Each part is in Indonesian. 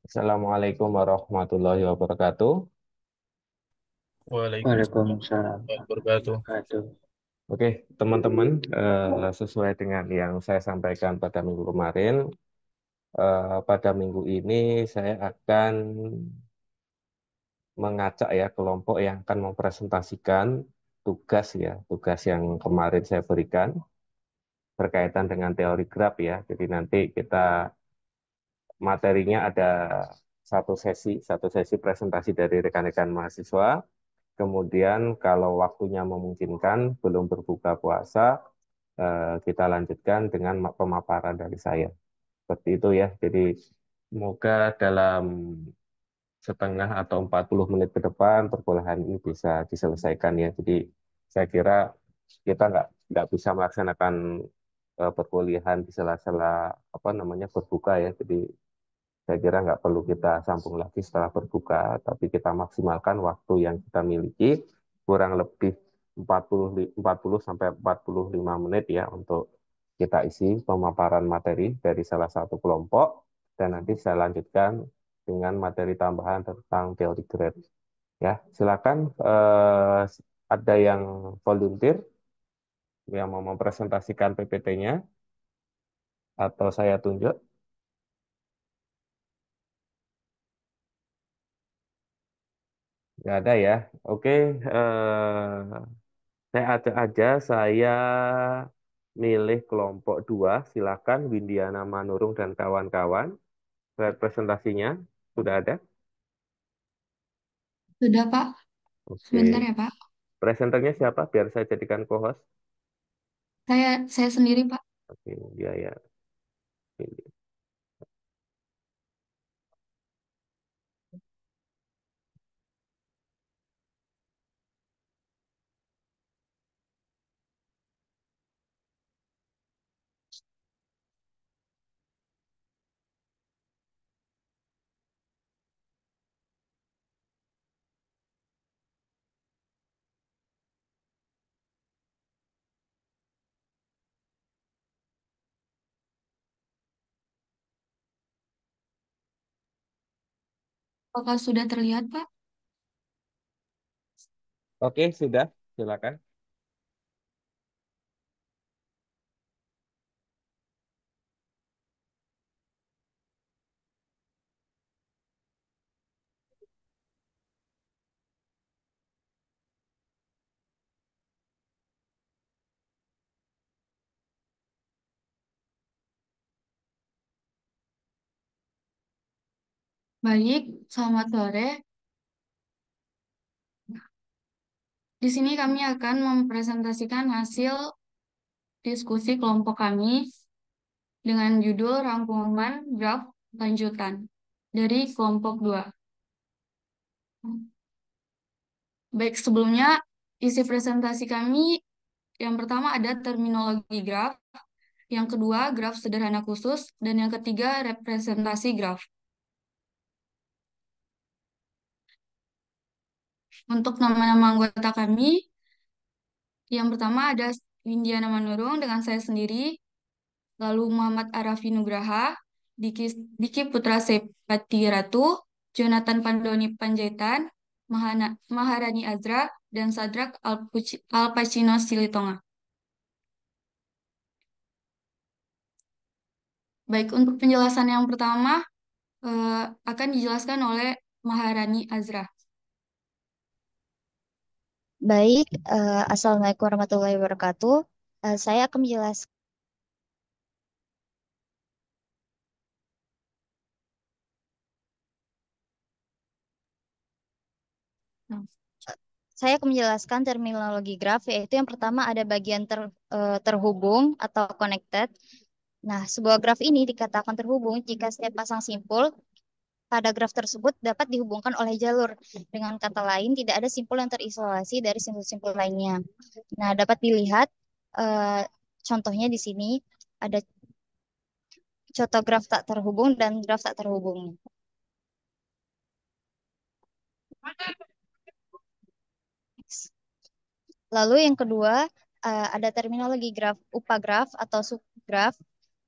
Assalamualaikum warahmatullahi wabarakatuh. Waalaikumsalam Waalaikumsalam warahmatullahi warahmatullahi wabarakatuh. wabarakatuh. Oke, teman-teman, sesuai dengan yang saya sampaikan pada minggu kemarin, pada minggu ini saya akan mengajak ya kelompok yang akan mempresentasikan tugas yang kemarin saya berikan berkaitan dengan teori graf ya. Jadi nanti kita materinya ada satu sesi presentasi dari rekan-rekan mahasiswa. Kemudian kalau waktunya memungkinkan, belum berbuka puasa, kita lanjutkan dengan pemaparan dari saya. Seperti itu ya. Jadi semoga dalam setengah atau 40 menit ke depan perkuliahan ini bisa diselesaikan ya. Jadi saya kira kita nggak bisa melaksanakan perkuliahan di sela-sela apa namanya berbuka ya. Jadi saya kira nggak perlu kita sambung lagi setelah berbuka, tapi kita maksimalkan waktu yang kita miliki, kurang lebih 40 sampai 45 menit ya untuk kita isi pemaparan materi dari salah satu kelompok, dan nanti saya lanjutkan dengan materi tambahan tentang teori grade. Ya, silakan ada yang volunteer yang mau mempresentasikan PPT-nya atau saya tunjuk? Nggak ada ya. Oke, saya ajak aja, saya milih kelompok 2. Silakan Windiana Manurung dan kawan-kawan. Slide presentasinya sudah ada. Sudah, Pak. Sebentar Oke. ya, Pak. Presenternya siapa? Biar saya jadikan co-host. Saya sendiri, Pak. Oke, dia ya. Apakah sudah terlihat, Pak? Oke, sudah. Silakan. Baik, selamat sore. Di sini kami akan mempresentasikan hasil diskusi kelompok kami dengan judul Rangkuman Graf Lanjutan dari kelompok 2. Baik, sebelumnya isi presentasi kami yang pertama ada terminologi graf, yang kedua graf sederhana khusus, dan yang ketiga representasi graf. Untuk nama-nama anggota kami, yang pertama ada Windiana Manurung dengan saya sendiri, lalu Muhammad Arafi Nugraha, Diki Putra Sepati Ratu, Jonathan Pandoni Panjaitan, Maharani Azra, dan Sadrak Alpacino Silitonga. Baik, untuk penjelasan yang pertama akan dijelaskan oleh Maharani Azra. Baik, Assalamualaikum warahmatullahi wabarakatuh. Saya akan menjelaskan, saya akan menjelaskan terminologi graf, yaitu yang pertama ada bagian terhubung atau connected. Nah, sebuah graf ini dikatakan terhubung jika setiap pasang simpul pada graf tersebut dapat dihubungkan oleh jalur. Dengan kata lain, tidak ada simpul yang terisolasi dari simpul-simpul lainnya. Nah, dapat dilihat eh, contohnya di sini ada contoh graf tak terhubung dan graf tak terhubung. Lalu yang kedua, ada terminologi graf upagraf atau subgraf.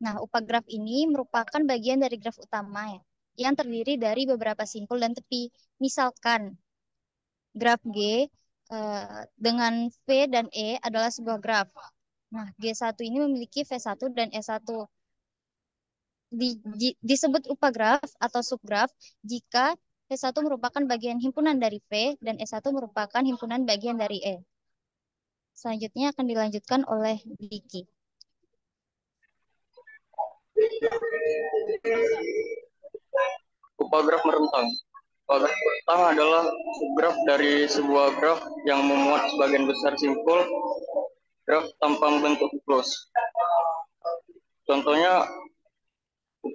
Nah, upagraf ini merupakan bagian dari graf utama ya, yang terdiri dari beberapa simpul dan tepi. Misalkan graf G dengan V dan E adalah sebuah graf. Nah, G1 ini memiliki V1 dan E1. Disebut upagraf atau subgraf jika V1 merupakan bagian himpunan dari V dan E1 merupakan himpunan bagian dari E. Selanjutnya akan dilanjutkan oleh Diki. Upagraf merentang. Upagraf merentang adalah subgraf dari sebuah graf yang memuat sebagian besar simpul graf tanpa membentuk siklus. Contohnya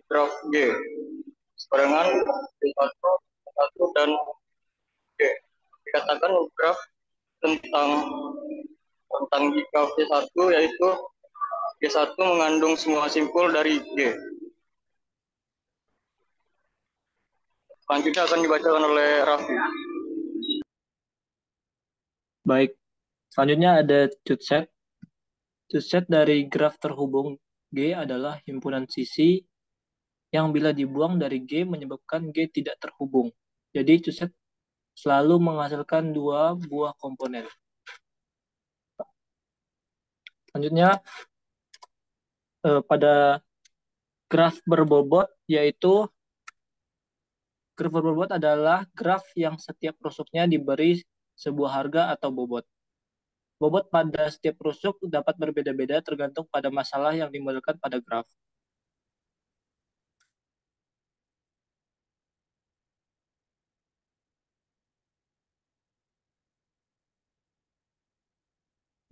graf G barengan G1, G1 dan G. Dikatakan graf tentang jika G1 yaitu G1 mengandung semua simpul dari G. Selanjutnya akan dibacakan oleh Raffi. Baik, selanjutnya ada cut-set. Cut-set dari graf terhubung G adalah himpunan sisi yang bila dibuang dari G menyebabkan G tidak terhubung. Jadi cut-set selalu menghasilkan dua buah komponen. Selanjutnya pada graf berbobot, yaitu graf berbobot adalah graf yang setiap rusuknya diberi sebuah harga atau bobot. Bobot pada setiap rusuk dapat berbeda-beda tergantung pada masalah yang dimodalkan pada graf.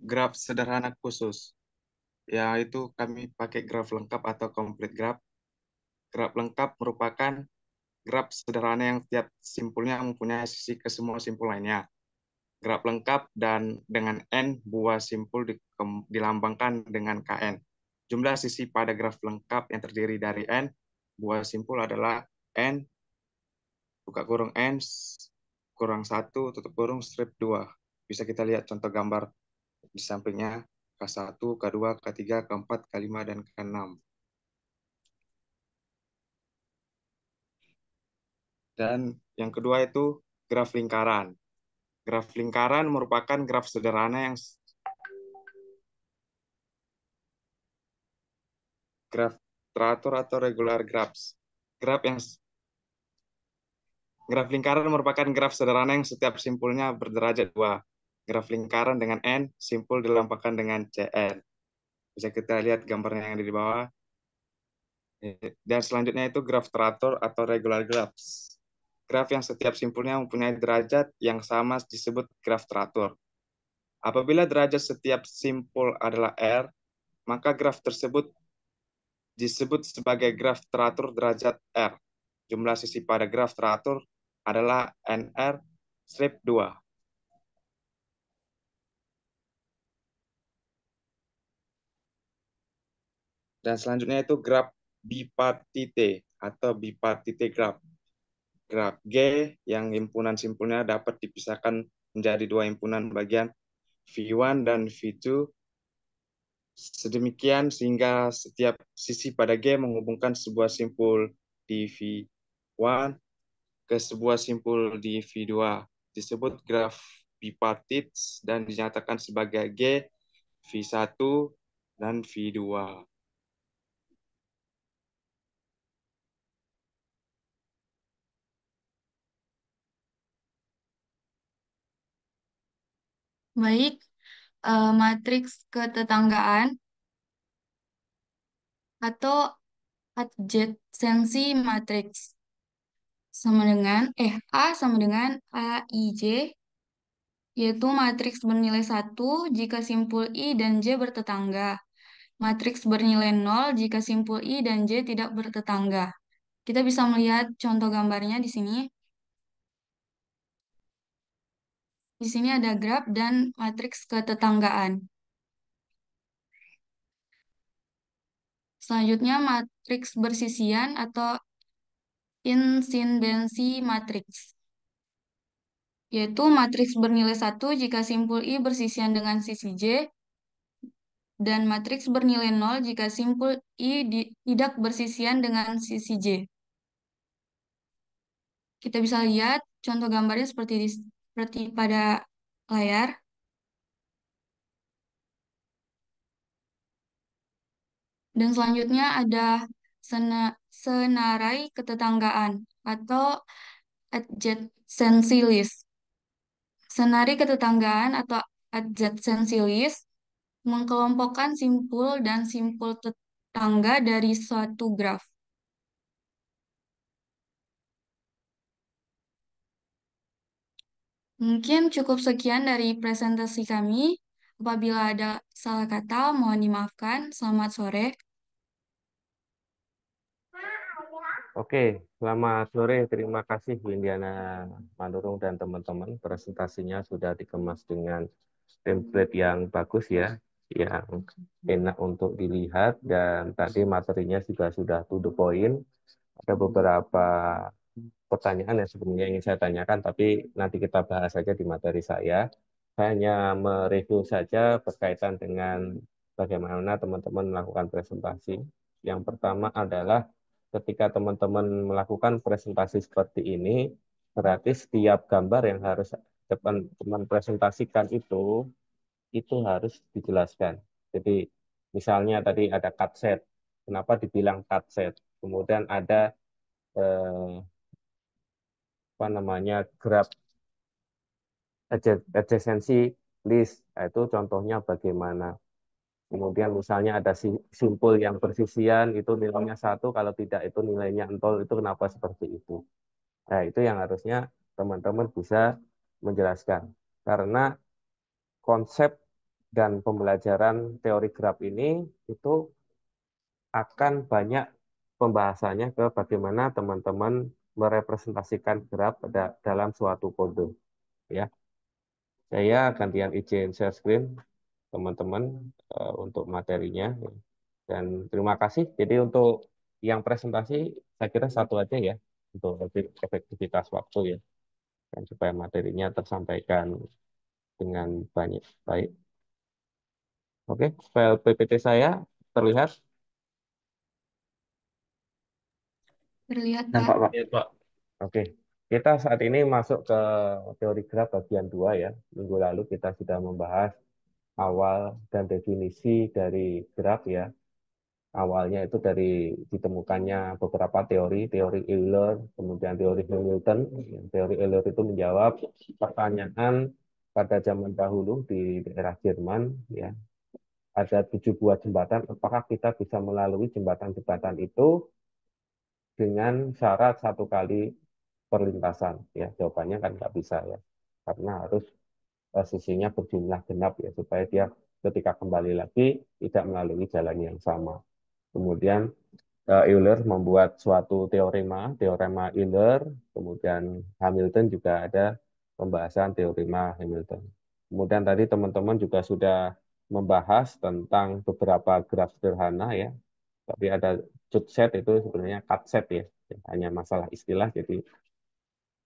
Graf sederhana khusus, yaitu kami pakai graf lengkap atau complete graph. Graf lengkap merupakan graf sederhana yang tiap simpulnya mempunyai sisi ke semua simpul lainnya. Graf lengkap dan dengan N buah simpul dilambangkan dengan KN. Jumlah sisi pada graf lengkap yang terdiri dari N buah simpul adalah N buka kurung N kurang 1 tutup kurung strip 2. Bisa kita lihat contoh gambar di sampingnya K1, K2, K3, K4, K5, dan K6. Dan yang kedua itu graf lingkaran. Graf lingkaran merupakan graf sederhana yang graf teratur atau regular graphs. Graf lingkaran merupakan graf sederhana yang setiap simpulnya berderajat 2. Graf lingkaran dengan N, simpul dilambangkan dengan CN. Bisa kita lihat gambarnya yang ada di bawah. Dan selanjutnya itu graf teratur atau regular graphs. Graf yang setiap simpulnya mempunyai derajat yang sama disebut graf teratur. Apabila derajat setiap simpul adalah R, maka graf tersebut disebut sebagai graf teratur derajat R. Jumlah sisi pada graf teratur adalah NR strip 2. Dan selanjutnya itu graf bipartite atau bipartite graph. Graf G yang himpunan simpulnya dapat dipisahkan menjadi dua himpunan bagian V1 dan V2. Sedemikian sehingga setiap sisi pada G menghubungkan sebuah simpul di V1 ke sebuah simpul di V2. Disebut graf bipartit dan dinyatakan sebagai G, V1, dan V2. Baik, matriks ketetanggaan atau adjacency matriks sama dengan A sama dengan AIJ, yaitu matriks bernilai 1 jika simpul I dan J bertetangga. Matriks bernilai 0 jika simpul I dan J tidak bertetangga. Kita bisa melihat contoh gambarnya di sini. Di sini ada graf dan matriks ketetanggaan. Selanjutnya matriks bersisian atau insindensi matriks, yaitu matriks bernilai 1 jika simpul I bersisian dengan sisi J, dan matriks bernilai 0 jika simpul I tidak bersisian dengan sisi J. Kita bisa lihat contoh gambarnya seperti pada layar. Dan selanjutnya ada senarai ketetanggaan atau adjacency list. Senari ketetanggaan atau adjacency list mengkelompokkan simpul dan simpul tetangga dari suatu graf. Mungkin cukup sekian dari presentasi kami. Apabila ada salah kata, mohon dimaafkan. Selamat sore. Oke, selamat sore. Terima kasih Windiana Manurung dan teman-teman. Presentasinya sudah dikemas dengan template yang bagus ya, yang enak untuk dilihat dan tadi materinya juga sudah to the point. Ada beberapa pertanyaan yang sebenarnya ingin saya tanyakan, tapi nanti kita bahas saja di materi saya. Saya hanya mereview saja berkaitan dengan bagaimana teman-teman melakukan presentasi. Yang pertama adalah ketika teman-teman melakukan presentasi seperti ini, berarti setiap gambar yang harus teman-teman presentasikan itu harus dijelaskan. Jadi misalnya tadi ada cut set, kenapa dibilang cut set? Kemudian ada eh, apa namanya graph adjacency list. Nah, itu contohnya bagaimana. Kemudian misalnya ada simpul yang bersisian itu nilainya satu, kalau tidak itu nilainya entol, itu kenapa seperti itu. Nah, itu yang harusnya teman-teman bisa menjelaskan. Karena konsep dan pembelajaran teori graf ini itu akan banyak pembahasannya ke bagaimana teman-teman merepresentasikan graf dalam suatu kode. Ya, saya gantian izin share screen teman-teman untuk materinya. Dan terima kasih. Jadi untuk yang presentasi saya kira satu aja ya untuk lebih efektivitas waktu ya dan supaya materinya tersampaikan dengan banyak baik. Oke, file PPT saya terlihat. Terlihat, Pak. Nampak, Pak? Ya, Pak. Oke, kita saat ini masuk ke teori graf bagian 2 ya. Minggu lalu kita sudah membahas awal dan definisi dari graf ya. Awalnya itu dari ditemukannya beberapa teori, teori Euler, kemudian teori Hamilton. Teori Euler itu menjawab pertanyaan pada zaman dahulu di daerah Jerman ya. Ada 7 buah jembatan, apakah kita bisa melalui jembatan-jembatan itu dengan syarat satu kali perlintasan? Ya, jawabannya kan nggak bisa ya, karena harus sisinya berjumlah genap ya, supaya dia ketika kembali lagi tidak melalui jalan yang sama. Kemudian Euler membuat suatu teorema, teorema Euler, kemudian Hamilton juga ada pembahasan teorema Hamilton. Kemudian tadi teman-teman juga sudah membahas tentang beberapa graf sederhana ya, tapi ada cut set itu sebenarnya cut set ya, hanya masalah istilah. Jadi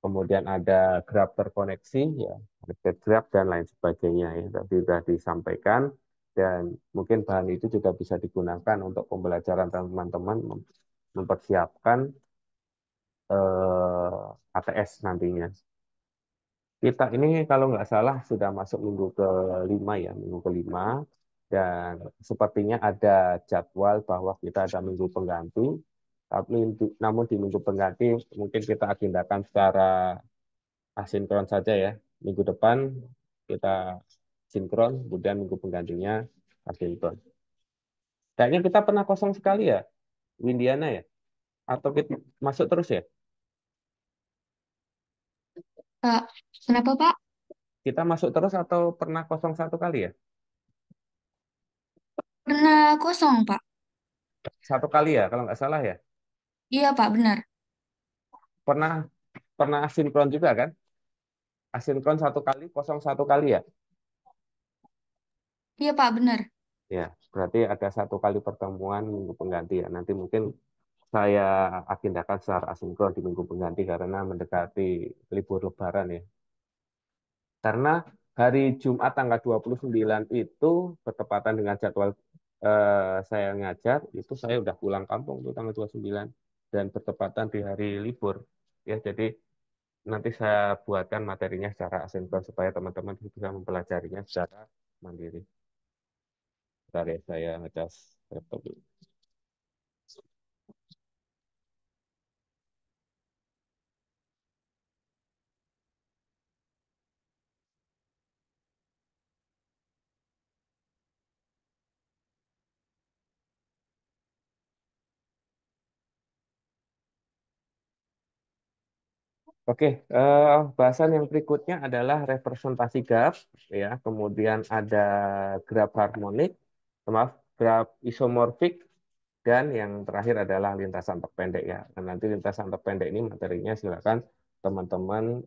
kemudian ada graf terkoneksi ya, ada graf dan lain sebagainya ya, tadi sudah disampaikan dan mungkin bahan itu juga bisa digunakan untuk pembelajaran teman-teman mempersiapkan ATS nantinya. Kita ini kalau nggak salah sudah masuk minggu ke-5 ya, minggu ke-5 dan sepertinya ada jadwal bahwa kita ada minggu pengganti. Tapi namun di minggu pengganti mungkin kita agendakan secara asinkron saja ya. Minggu depan kita sinkron, kemudian minggu penggantinya asinkron. Kayaknya kita pernah kosong sekali ya, Windiana ya? Atau kita masuk terus ya? Pak, kenapa, Pak? Kita masuk terus atau pernah kosong satu kali ya? Pernah kosong, Pak. Satu kali ya, kalau nggak salah ya. Iya, Pak, benar. Pernah pernah asinkron juga kan? Asinkron satu kali, kosong satu kali ya. Iya, Pak, benar. Ya, berarti ada satu kali pertemuan minggu pengganti ya. Nanti mungkin saya agendakan secara asinkron di minggu pengganti karena mendekati libur Lebaran ya. Karena hari Jumat tanggal 29 itu bertepatan dengan jadwal saya ngajar, itu saya udah pulang kampung tuh tanggal 29 dan bertepatan di hari libur. Ya, jadi nanti saya buatkan materinya secara asinkron supaya teman-teman bisa mempelajarinya secara mandiri. Bentar ya, saya ngecas laptop dulu. Oke, bahasan yang berikutnya adalah representasi graf, ya. Kemudian ada graf harmonik, maaf, graf isomorfik, dan yang terakhir adalah lintasan terpendek, ya. Dan nanti lintasan terpendek ini materinya silakan teman-teman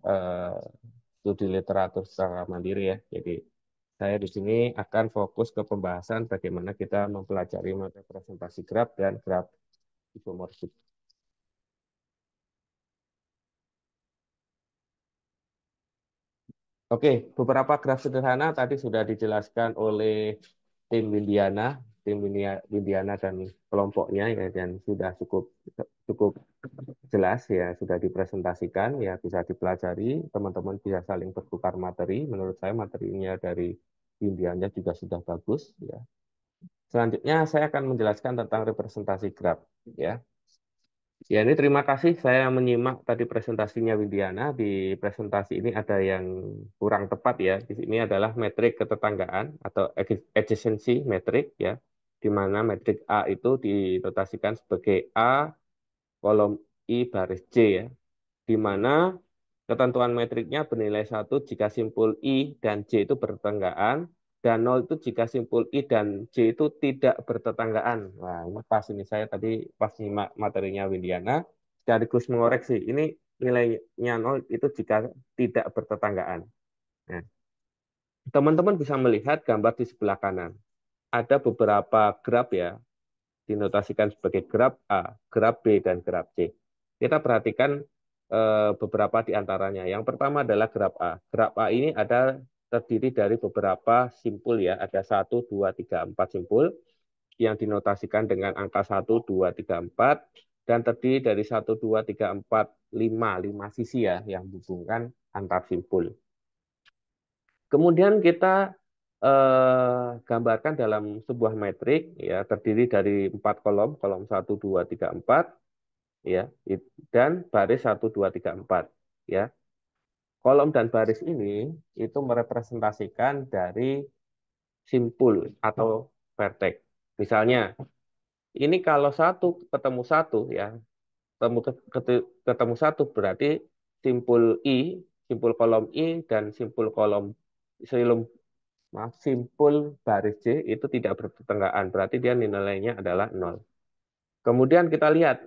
studi literatur secara mandiri, ya. Jadi saya di sini akan fokus ke pembahasan bagaimana kita mempelajari representasi graf dan graf isomorfik. Oke, beberapa graf sederhana tadi sudah dijelaskan oleh tim Windiana dan kelompoknya, ya, dan sudah cukup cukup jelas, ya, sudah dipresentasikan, ya, bisa dipelajari, teman-teman bisa saling bertukar materi. Menurut saya materinya dari Windiana juga sudah bagus, ya. Selanjutnya saya akan menjelaskan tentang representasi graf, ya. Ya, ini terima kasih saya menyimak tadi presentasinya Windiana. Di presentasi ini ada yang kurang tepat, ya. Di sini adalah metrik ketetanggaan atau adjacency metrik, ya, di mana metrik A itu dinotasikan sebagai A kolom I baris C, ya, di mana ketentuan metriknya bernilai 1 jika simpul I dan J itu bertetanggaan, dan 0 itu jika simpul I dan J itu tidak bertetanggaan. Wah, ini pas ini saya tadi pas nyimak materinya Windiana, sekaligus mengoreksi. Ini nilainya 0 itu jika tidak bertetanggaan. Nah, teman-teman bisa melihat gambar di sebelah kanan. Ada beberapa graf, ya, dinotasikan sebagai graf A, graf B, dan graf C. Kita perhatikan beberapa di antaranya. Yang pertama adalah graf A. Graf A ini terdiri dari beberapa simpul, ya. Ada 1, 2, 3, 4 simpul yang dinotasikan dengan angka 1, 2, 3, 4, dan terdiri dari 1, 2, 3, 4, 5 sisi, ya, yang menghubungkan antar simpul. Kemudian kita gambarkan dalam sebuah metrik, ya, terdiri dari 4 kolom, kolom 1, 2, 3, 4, ya, dan baris 1, 2, 3, 4, ya. Kolom dan baris ini itu merepresentasikan dari simpul atau vertex. Misalnya, ini kalau satu ketemu satu, ya, ketemu satu berarti simpul I, simpul kolom I dan simpul kolom silum maaf, simpul baris C itu tidak bertetanggaan, berarti dia nilainya adalah 0. Kemudian kita lihat,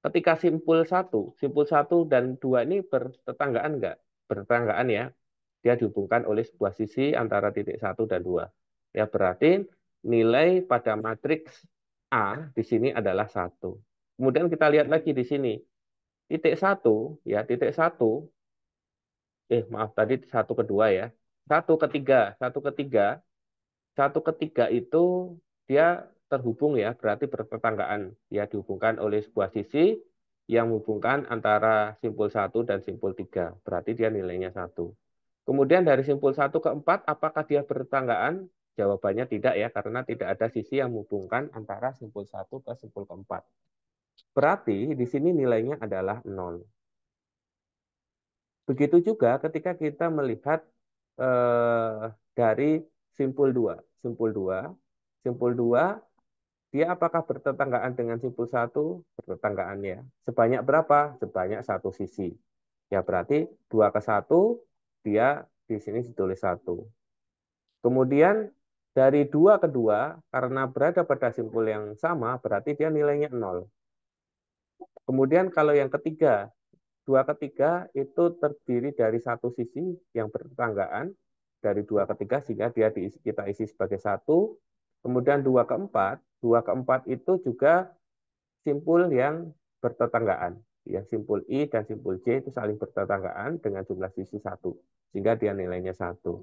ketika simpul satu dan 2 ini bertetanggaan enggak? Bertetanggaan, ya. Dia dihubungkan oleh sebuah sisi antara titik 1 dan 2. Ya, berarti nilai pada matriks A di sini adalah 1. Kemudian kita lihat lagi di sini. Titik 1, ya, titik 1, maaf, tadi 1 ke 2, ya. 1 ke 3, 1 ke 3 satu ketiga itu dia terhubung, ya, berarti bertetanggaan, ya, dihubungkan oleh sebuah sisi yang menghubungkan antara simpul 1 dan simpul 3, berarti dia nilainya 1. Kemudian dari simpul 1 ke 4, apakah dia bertetanggaan? Jawabannya tidak, ya, karena tidak ada sisi yang menghubungkan antara simpul 1 ke simpul keempat. Berarti di sini nilainya adalah 0. Begitu juga ketika kita melihat dari simpul 2. Simpul 2, dia apakah bertetanggaan dengan simpul 1? Bertetanggaan, ya. Sebanyak berapa? Sebanyak satu sisi. Ya, berarti 2 ke 1, dia di sini ditulis 1. Kemudian dari 2 ke 2, karena berada pada simpul yang sama, berarti dia nilainya 0. Kemudian kalau yang ketiga, 2 ke 3 itu terdiri dari satu sisi yang bertetanggaan, dari 2 ke 3 sehingga dia kita isi sebagai 1. Kemudian 2 ke 4 itu juga simpul yang bertetanggaan. Ya, simpul I dan simpul J itu saling bertetanggaan dengan jumlah sisi 1, sehingga dia nilainya 1.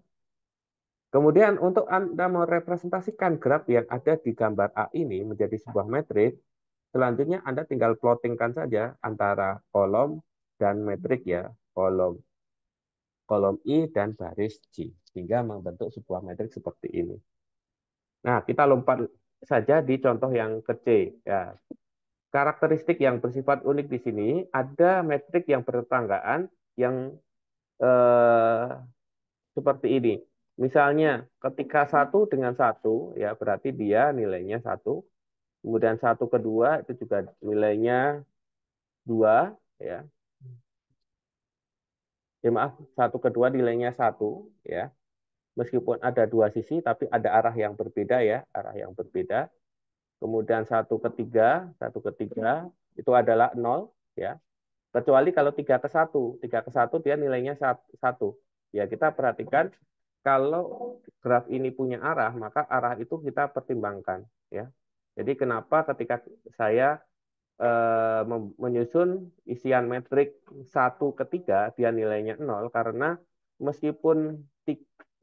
Kemudian untuk Anda merepresentasikan graf yang ada di gambar A ini menjadi sebuah metrik, selanjutnya Anda tinggal plottingkan saja antara kolom dan metrik, ya. kolom kolom I dan baris J, sehingga membentuk sebuah metrik seperti ini. Nah, kita lompat saja di contoh yang ke C. Ya. Karakteristik yang bersifat unik di sini, ada metrik yang bertetanggaan yang seperti ini. Misalnya, ketika 1 dengan 1, ya berarti dia nilainya 1. Kemudian 1 kedua itu juga nilainya 2. Ya. Maaf, 1 kedua nilainya 1. Ya. Meskipun ada dua sisi, tapi ada arah yang berbeda ya, arah yang berbeda. Kemudian 1 ke 3 itu adalah 0. Ya. Kecuali kalau 3 ke 1, 3 ke 1 dia nilainya 1. Ya, kita perhatikan kalau graf ini punya arah, maka arah itu kita pertimbangkan. Ya. Jadi kenapa ketika saya menyusun isian metrik 1 ke 3, dia nilainya 0, karena meskipun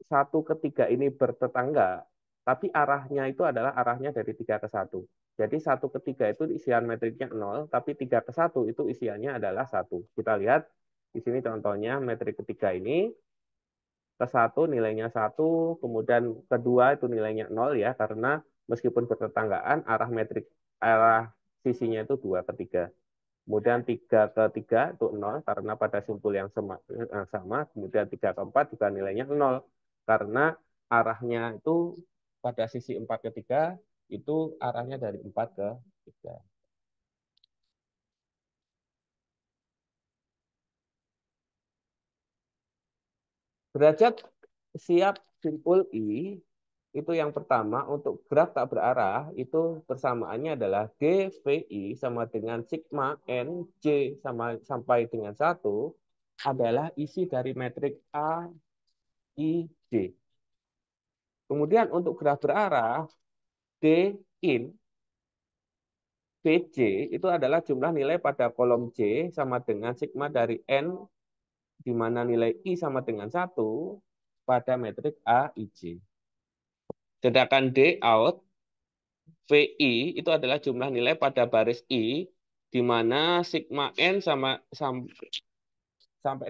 1 ke 3 ini bertetangga, tapi arahnya itu adalah arahnya dari 3 ke 1. Jadi 1 ke 3 itu isian metriknya 0, tapi 3 ke 1 itu isiannya adalah 1. Kita lihat di sini contohnya metrik ketiga ini, ke 1 nilainya 1, kemudian kedua itu nilainya 0 ya, karena meskipun bertetanggaan, arah sisinya itu 2 ke 3. Kemudian 3 ke 3 itu 0 karena pada simpul yang sama. Kemudian 3 ke 4 juga nilainya 0 karena arahnya itu pada sisi 4 ke 3 itu arahnya dari 4 ke 3. Derajat siap simpul I itu yang pertama untuk graf tak berarah itu persamaannya adalah GVI sama dengan sigma NJ sampai dengan 1 adalah isi dari metrik A, I, J. Kemudian untuk graf berarah D in BJ itu adalah jumlah nilai pada kolom J sama dengan sigma dari N di mana nilai I sama dengan 1 pada metrik A, I, J. Sedangkan D out VI itu adalah jumlah nilai pada baris I di mana sigma N sampai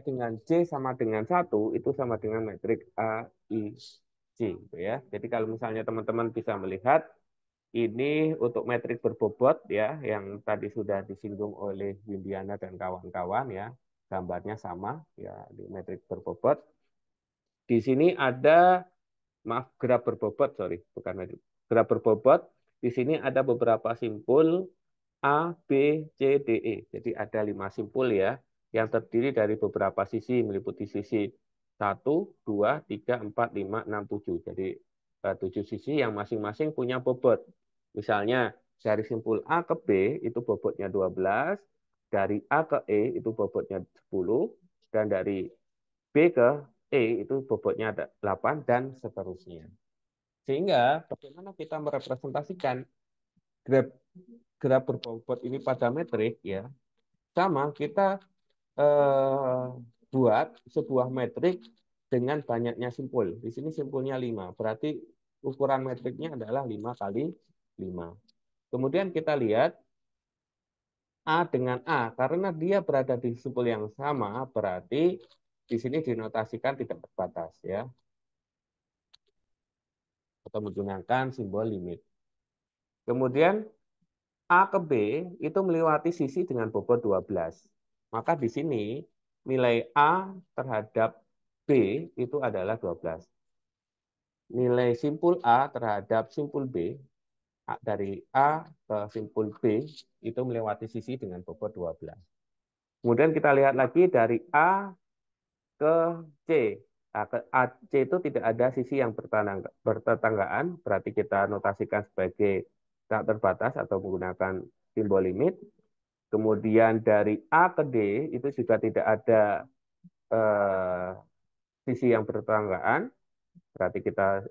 dengan J sama dengan 1 itu sama dengan metrik A, I, J. Gitu ya. Jadi kalau misalnya teman-teman bisa melihat ini untuk metrik berbobot ya yang tadi sudah disinggung oleh Windiana dan kawan-kawan ya. Gambarnya sama ya di metrik berbobot. Di sini ada graf berbobot, sorry, bukan metrik. Graf berbobot, di sini ada beberapa simpul A, B, C, D, E. Jadi ada 5 simpul ya, yang terdiri dari beberapa sisi, meliputi sisi 1, 2, 3, 4, 5, 6, 7. Jadi 7 sisi yang masing-masing punya bobot. Misalnya dari simpul A ke B itu bobotnya 12, dari A ke E itu bobotnya 10, dan dari B ke E itu bobotnya ada 8, dan seterusnya. Sehingga bagaimana kita merepresentasikan graf graf berbobot ini pada metrik ya, sama kita buat sebuah metrik dengan banyaknya simpul. Di sini simpulnya 5, berarti ukuran metriknya adalah 5 kali 5. Kemudian kita lihat A dengan A, karena dia berada di simpul yang sama, berarti di sini dinotasikan tidak terbatas ya, atau menggunakan simbol limit. Kemudian A ke B itu melewati sisi dengan bobot 12. Maka di sini nilai A terhadap B itu adalah 12. Nilai simpul A terhadap simpul B, dari A ke simpul B itu melewati sisi dengan bobot 12. Kemudian kita lihat lagi dari A ke C. C itu tidak ada sisi yang bertetanggaan, berarti kita notasikan sebagai tak terbatas atau menggunakan simbol limit. Kemudian dari A ke D itu juga tidak ada sisi yang bertetanggaan, berarti kita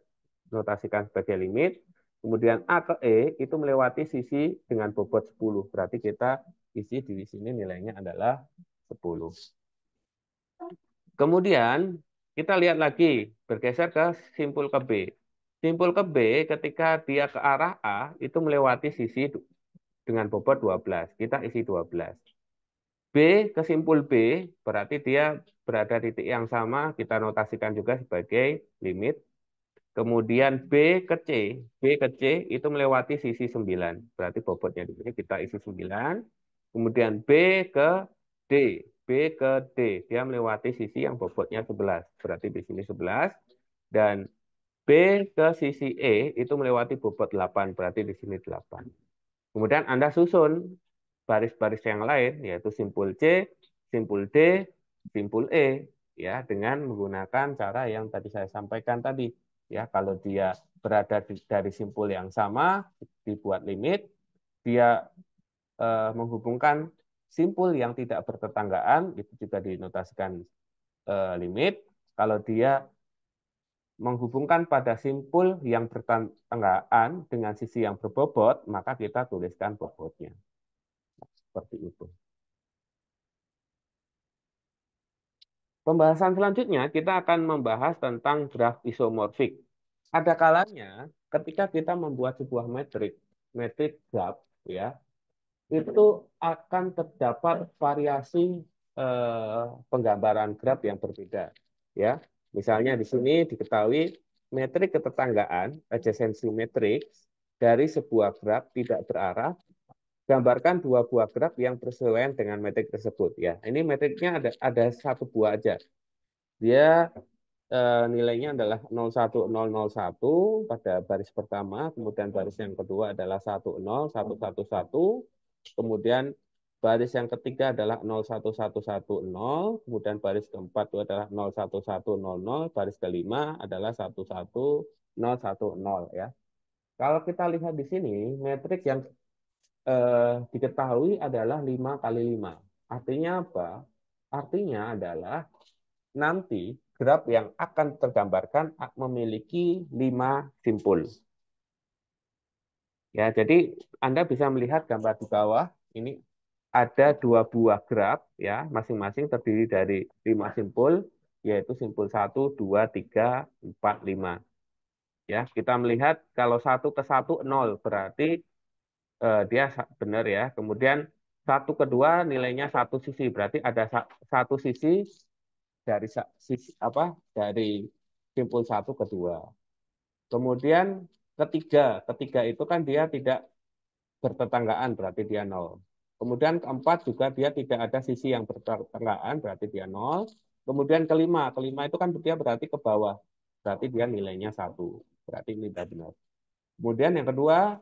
notasikan sebagai limit. Kemudian A ke E itu melewati sisi dengan bobot 10, berarti kita isi di sini nilainya adalah 10. Kemudian kita lihat lagi, bergeser ke simpul ke B. Simpul ke B ketika dia ke arah A itu melewati sisi dengan bobot 12. Kita isi 12. B ke simpul B, berarti dia berada di titik yang sama, kita notasikan juga sebagai limit. Kemudian B ke C. B ke C itu melewati sisi 9. Berarti bobotnya di sini kita isi 9. Kemudian B ke D. B ke D. Dia melewati sisi yang bobotnya 11. Berarti di sini 11. Dan B ke sisi E itu melewati bobot 8. Berarti di sini 8. Kemudian Anda susun baris-baris yang lain, yaitu simpul C, simpul D, simpul E, ya, dengan menggunakan cara yang tadi saya sampaikan tadi. Ya, kalau dia berada dari simpul yang sama, dibuat limit, dia menghubungkan simpul yang tidak bertetanggaan, itu juga dinotasikan limit. Kalau dia menghubungkan pada simpul yang bertetanggaan dengan sisi yang berbobot, maka kita tuliskan bobotnya. Seperti itu. Pembahasan selanjutnya kita akan membahas tentang graf isomorfik. Ada kalanya ketika kita membuat sebuah metrik graf, ya, itu akan terdapat variasi penggambaran graf yang berbeda, ya. Misalnya di sini diketahui metrik ketetanggaan adjacency matrix dari sebuah graf tidak berarah. Gambarkan dua buah graf yang bersesuaian dengan metrik tersebut, ya. Ini metriknya ada satu buah aja. Dia nilainya adalah 01001 pada baris pertama, kemudian baris yang kedua adalah 10111, kemudian baris yang ketiga adalah 01110, kemudian baris keempat itu adalah 01100, baris kelima adalah 11010, ya. Kalau kita lihat di sini, metrik yang diketahui adalah 5 kali 5. Artinya apa? Artinya adalah nanti graf yang akan tergambarkan memiliki 5 simpul. Ya, jadi Anda bisa melihat gambar di bawah, ini ada dua buah graf, ya, masing-masing terdiri dari 5 simpul, yaitu simpul 1, 2, 3, 4, 5. Ya, kita melihat kalau 1 ke 1, 0, berarti dia benar, ya. Kemudian 1 ke 2 nilainya satu sisi, berarti ada satu sisi dari sisi apa? Dari simpul 1 ke 2. Kemudian ketiga itu kan dia tidak bertetanggaan, berarti dia 0. Kemudian keempat juga dia tidak ada sisi yang bertetanggaan, berarti dia 0. Kemudian kelima itu kan dia berarti ke bawah, berarti dia nilainya 1. Berarti ini tidak benar. Kemudian yang kedua,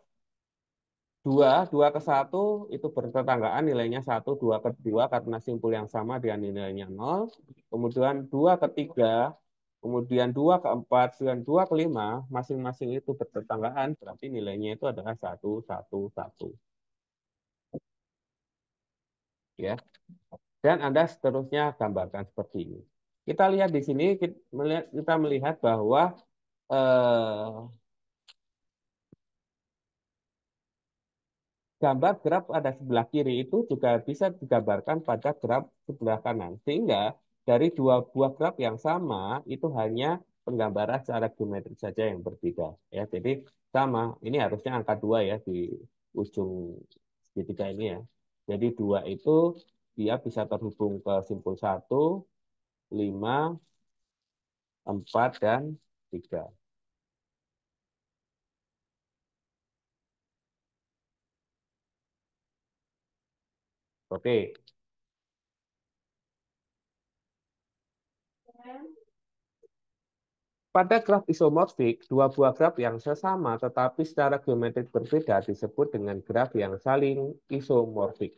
2 ke 1 itu bertetanggaan, nilainya 1, 2 ke 2 karena simpul yang sama dia nilainya 0. Kemudian 2 ke 3, kemudian 2 ke 4, dan 2 ke 5, masing-masing itu bertetanggaan, berarti nilainya itu adalah 1, 1, 1. Ya. Dan Anda seterusnya gambarkan seperti ini. Kita lihat di sini, kita melihat bahwa gambar graf pada sebelah kiri itu juga bisa digambarkan pada graf sebelah kanan. Sehingga dari dua buah graf yang sama itu hanya penggambaran secara geometris saja yang berbeda. Ya, jadi sama. Ini harusnya angka 2 ya di ujung segitiga ini, ya. Jadi 2 itu dia bisa terhubung ke simpul 1, 5, 4, dan 3. Oke. Pada graf isomorfik, dua buah graf yang sesama tetapi secara geometrik berbeda disebut dengan graf yang saling isomorfik.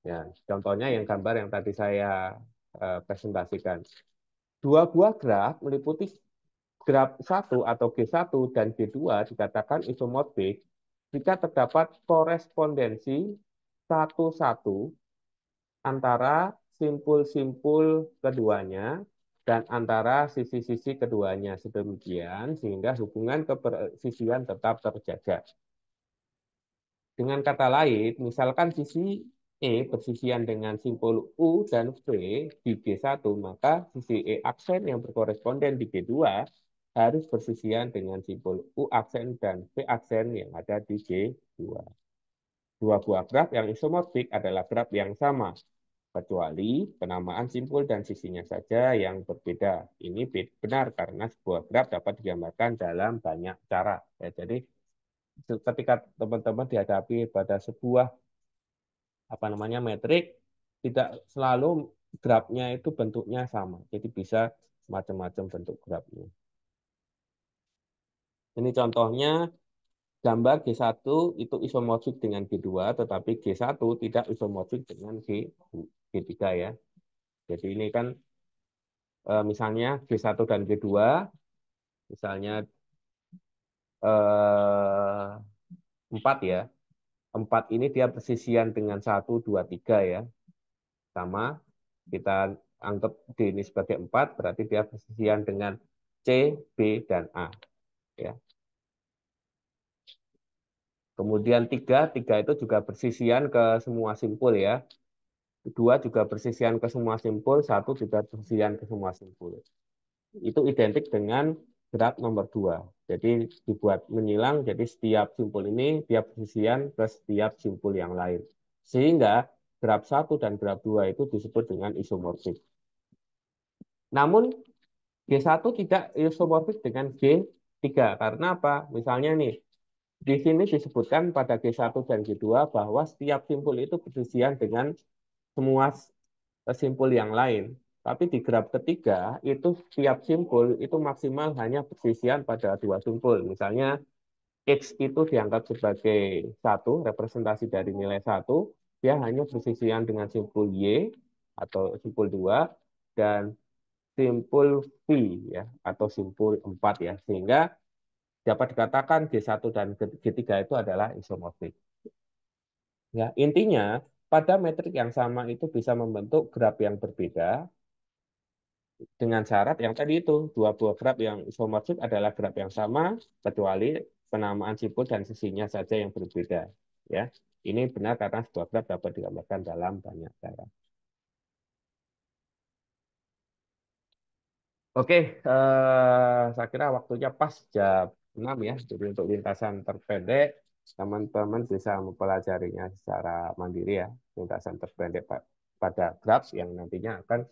Ya, contohnya yang gambar yang tadi saya presentasikan. Dua buah graf meliputi graf 1 atau G1 dan G2 dikatakan isomorfik jika terdapat korespondensi 1-1 antara simpul-simpul keduanya dan antara sisi-sisi keduanya sedemikian sehingga hubungan kepersisian tetap terjaga. Dengan kata lain, misalkan sisi E bersisian dengan simpul U dan V di G1, maka sisi E aksen yang berkoresponden di G2 harus bersisian dengan simpul U aksen dan V aksen yang ada di G2. dua buah graf yang isomorfik adalah graf yang sama, kecuali penamaan simpul dan sisinya saja yang berbeda. Ini benar karena sebuah graf dapat digambarkan dalam banyak cara. Ya, jadi ketika teman-teman dihadapi pada sebuah metrik, tidak selalu grafnya itu bentuknya sama. Jadi bisa macam-macam bentuk grafnya. Ini contohnya gambar G1 itu isomorfik dengan G2, tetapi G1 tidak isomorfik dengan G3 ya. Jadi ini kan misalnya G1 dan G2, misalnya 4 ya. 4 ini dia persisian dengan 1, 2, 3 ya. Sama, kita anggap D ini sebagai 4, berarti dia persisian dengan C, B, dan A. Ya. Kemudian 3 itu juga persisian ke semua simpul ya. 2 juga persisian ke semua simpul, 1 juga persisian ke semua simpul. Itu identik dengan graf nomor 2. Jadi dibuat menyilang, jadi setiap simpul ini dia persisian ke setiap simpul yang lain. Sehingga graf 1 dan graf 2 itu disebut dengan isomorfik. Namun G1 tidak isomorfik dengan G3. Karena apa? Misalnya nih, di sini disebutkan pada G1 dan G2 bahwa setiap simpul itu persisian dengan semua simpul yang lain. Tapi di graf ketiga, itu setiap simpul itu maksimal hanya persisian pada dua simpul. Misalnya, X itu dianggap sebagai satu, representasi dari nilai satu, dia hanya persisian dengan simpul Y atau simpul 2, dan simpul V ya, atau simpul 4 ya. Sehingga dapat dikatakan G1 dan G3 itu adalah isomorfik. Ya, intinya pada metrik yang sama itu bisa membentuk graf yang berbeda dengan syarat yang tadi itu, dua buah graf yang isomorfik adalah graf yang sama kecuali penamaan simpul dan sisinya saja yang berbeda. Ya, ini benar karena sebuah graf dapat digambarkan dalam banyak cara. Oke, saya kira waktunya pas jam 6 ya. Jadi untuk lintasan terpendek, teman-teman bisa mempelajarinya secara mandiri ya. Lintasan terpendek pada graf yang nantinya akan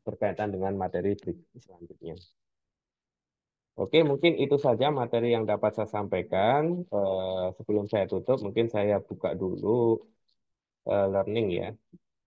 berkaitan dengan materi selanjutnya. Oke, mungkin itu saja materi yang dapat saya sampaikan. Sebelum saya tutup, mungkin saya buka dulu learning ya.